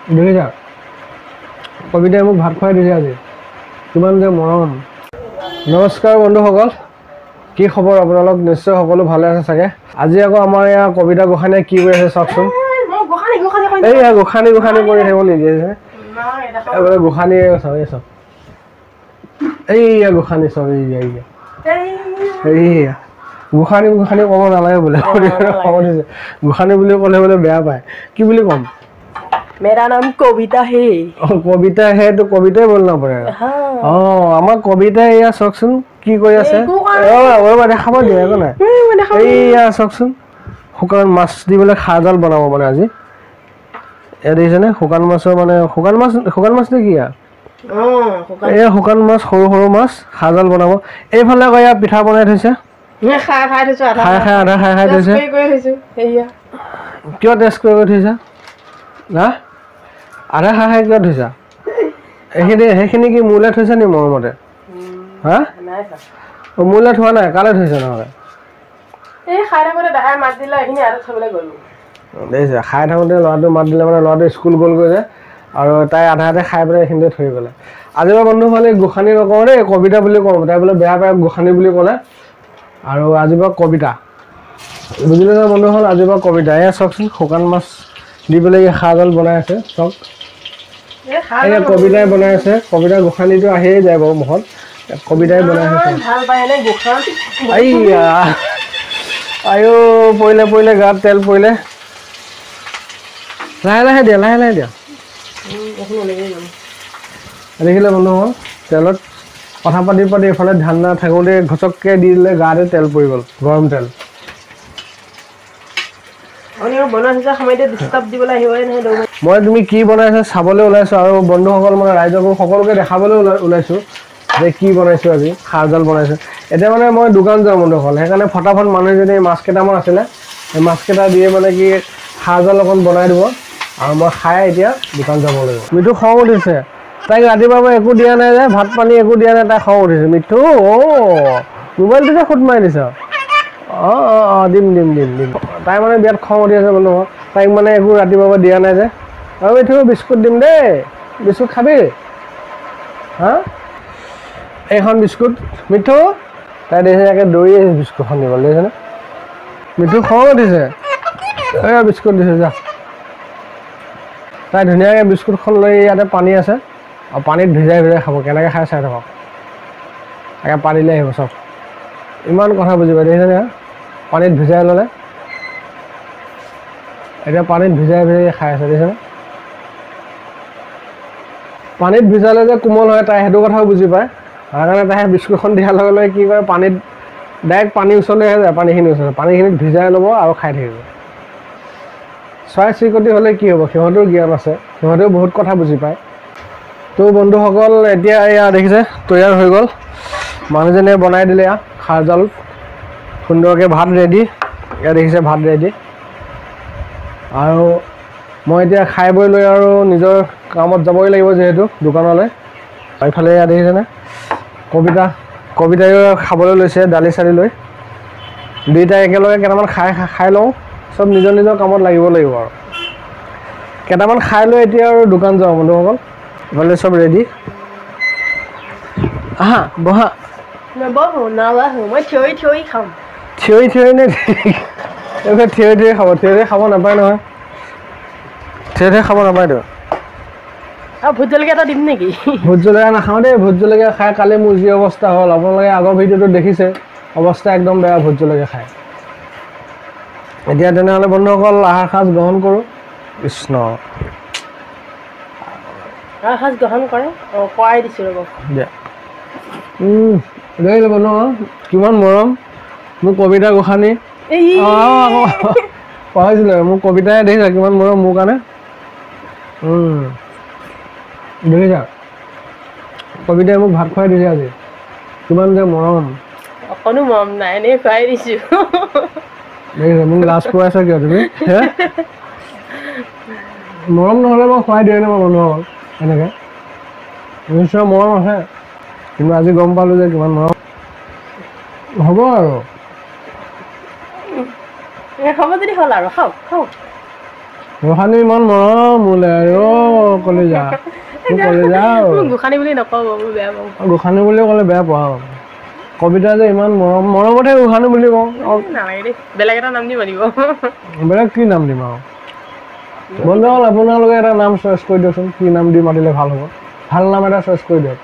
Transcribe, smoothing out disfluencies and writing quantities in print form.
দেখিছা কবিতাই মোক ভাত খুৱাই দিছে আজি কিমান যে মৰম নমস্কাৰ বন্ধুসকল কি খবৰ আপোনালোক নিশ্চয় সকলো ভালে আছে চাগে আজি আকৌ আমাৰ ইয়া কবিতা গোখানীয়ে কি কৰি আছে চাওকচোন এই গোখানী কৰি থাকিব নিদিয়ে এবাৰ গোখানী চাওক এইয়া গোখানী চাওক এইয়া গোখানী ক'ব নালাগে বোলে খবৰ দিছে গোখানী বুলি ক'লে বোলে বেয়া পায় কি বুলি ক'ম मेरा नाम कविता है कविता है तो कविताই बोलना पड़ेगा আমার কবিতা এয়া চাওকচোন কি কৰি আছে দেখাব দিয়ে একো নাই এইয়া চাওকচোন শুকান মাছ দি বোলে খাৰজাল বনাব মানে আজি এয়া দেখিছেনে শুকান মাছৰ মানে শুকান মাছ নে কি এয়া শুকান মাছ সৰু সৰু মাছ খাৰজাল বনাব এইফালে আকৌ এয়া পিঠা বনাই থৈছে খাই থৈছে কিয় টেষ্ট কৰি থৈছা না আধা খাই কিয় থৈছা সেইখিনি কি মোলৈ থৈছা নি মৰমতে হা মোলৈ থোৱা নাই কালে থৈছা নহ'লে দেখিছা খাই থাকোঁতে ল'ৰাটো মাত দিলে মানে ল'ৰাটো স্কুল গ'লগৈ যে আৰু তাই আধাতে খাই পেলাই এইখিনিতে থৈ গ'লে আজিৰ পৰা বন্ধু হ'লে গোখানী নকওঁ দেই কবিতা বুলি কওঁ তাই বোলে বেয়া পায় গোখানী বুলি ক'লে আৰু আজিৰ পৰা কবিতা বুজিলে যে বন্ধু হ'ল আজিৰ পৰা কবিতা এয়া চাওকচোন শুকান মাছ দি পেলাই খাৰজাল বনাই আছে চাওক এয়া কবিতাই বনাই আছে কবিতা গোখানীটো আহিয়ে যায় বাৰু মুখত কবিতাই বনাই আছে আইও পৰিলে গাত তেল পৰিলে লাহে দিয়া দেখিলে বন্ধু হ'ল তেলত কথা পাতি এইফালে ধ্যান নাথাকোঁতে ঘচককৈ দি দিলে গাতে তেল পৰি গ'ল গৰম তেল মই তুমি কি বনাইছা চাবলৈ ওলাইছোঁ আৰু বন্ধুসকল মানে ৰাইজকো সকলোকে দেখাবলৈ ওলাইছোঁ যে কি বনাইছোঁ আজি খাৰজাল বনাইছোঁ এতিয়া মানে মই দোকান যাওঁ বন্ধুসকল সেইকাৰণে ফটাফট মানুহ যদি মাছ কেইটামান আছিলে সেই মাছকেইটা দিয়ে মানে কি খাৰজাল অকণ বনাই দিব আৰু মই খাই এতিয়া দোকান যাব লাগিব মিঠু খং উঠিছে তাইক ৰাতিপুৱা একো দিয়া নাই যে ভাত পানী একো দিয়া নাই তাই খং উঠিছে মিঠু মোবাইলটোতে খুট মাৰি দিছ দিম তাই মানে বিৰাট খং উঠি আছে বন্ধু তাইক মানে একো ৰাতিপুৱা দিয়া নাই যে আৰু মিঠু বিস্কুট দিম দেই বিস্কুট খাবি হা এইখন বিস্কুট মিঠু তাই দেখিছে একে দৌৰি আহিছে বিস্কুটখন দিবলৈ দেখিছেনে মিঠু খং উঠিছে এয়া বিস্কুট দিছে যা তাই ধুনীয়াকৈ বিস্কুটখন লৈ ইয়াতে পানী আছে আৰু পানীত ভিজাই খাব কেনেকৈ খাই চাই থাকক একে পানীলৈ আহিব চব ইমান কথা বুজি পাই দেখিছেনে পানীত ভিজাই ল'লে এতিয়া পানীত ভিজাই খাই আছে দেখিছেনে পানীত ভিজালে যে কোমল হয় তাই সেইটো কথাও বুজি পায় সেইকাৰণে তাই বিস্কুটখন দিয়াৰ লগে লগে কি কৰে পানীত ডাইৰেক্ট পানী ওচৰলৈহে যায় পানীখিনিত ভিজাই ল'ব আৰু খাই থাকিব চৰাই চিৰিকটি হ'লে কি হ'ব সিহঁতেও জ্ঞান আছে সিহঁতেও বহুত কথা বুজি পায় তো বন্ধুসকল এতিয়া এয়া দেখিছে তৈয়াৰ হৈ গ'ল মানুহজনীয়ে বনাই দিলে এয়া খাৰজাল সুন্দৰকৈ ভাত ৰেডি এয়া দেখিছে ভাত ৰেডি আৰু মই এতিয়া খাই বৈ লৈ আৰু নিজৰ কামত যাবই লাগিব যিহেতু দোকানলৈ এইফালে এয়া দেখিছেনে কবিতায়ো খাবলৈ লৈছে দালি চালি লৈ দুইটাই একেলগে কেইটামান খাই লওঁ চব নিজৰ কামত লাগিব আৰু কেইটামান খাই লৈ এতিয়া আৰু দোকান যাওঁ বন্ধুসকল এইফালে চব ৰেডি আহা বহা থিয়ৰি নে এইফালে থিয়ৰি খাব নাপায় নহয় থিয়ৰি খাব নাপায়তো ভোট জলকীয়া এটা দিম নেকি ভোট জলকীয়া নাখাওঁ দেই ভোট জলকীয়া খাই কালি মোৰ যি অৱস্থা হ'ল আপোনালোকে আগৰ ভিডিঅ'টো দেখিছে অৱস্থা একদম বেয়া ভোট জলকীয়া খাই এতিয়া তেনেহ'লে বন্ধুসকল আহাৰ সাজ গ্ৰহণ কৰোঁ কৃষ্ণ আহাৰ সাজ গ্ৰহণ কৰে কৰাই দিছোঁ ৰ'ব দিয়া দেখিলে বন্ধু কিমান মৰম মোৰ কবিতা গোখানী পাহৰিছিলোঁ মোৰ কবিতাই দেখিছা কিমান মৰম মোৰ কাৰণে দেখিছা কবিতাই মোক ভাত খুৱাই দিছে আজি কিমান যে মৰম অকণো মৰম নাই এনেই খুৱাই দিছোঁ দেখিছা মোক লাজ খুৱাইছা কিয় তুমি মৰম নহ'লে মই খুৱাই দিয়ে নাই মই বন্ধুসকল এনেকৈ নিশ্চয় মৰম আছে কিন্তু আজি গম পালোঁ যে কিমান মৰম হ'ব আৰু হ'ব যদি হ'ল আৰু খাওক গোসানী ইমান মৰম মোলে কলিজা কলিজা মোক গোসানী বুলি নকওঁ মই বেয়া পাওঁ গোসানী বুলি ক'লে বেয়া পোৱা কবিতা যে ইমান মৰম মৰমতহে গোসানী বুলি কওঁ নালাগে দেই বেলেগ এটা নাম দি মাতিব বেলেগ কি নাম দিম আৰু বন্ধুসকল আপোনালোকে এটা নাম চইচ কৰি দিয়কচোন কি নাম দি মাতিলে ভাল হ'ব ভাল নাম এটা চইচ কৰি দিয়ক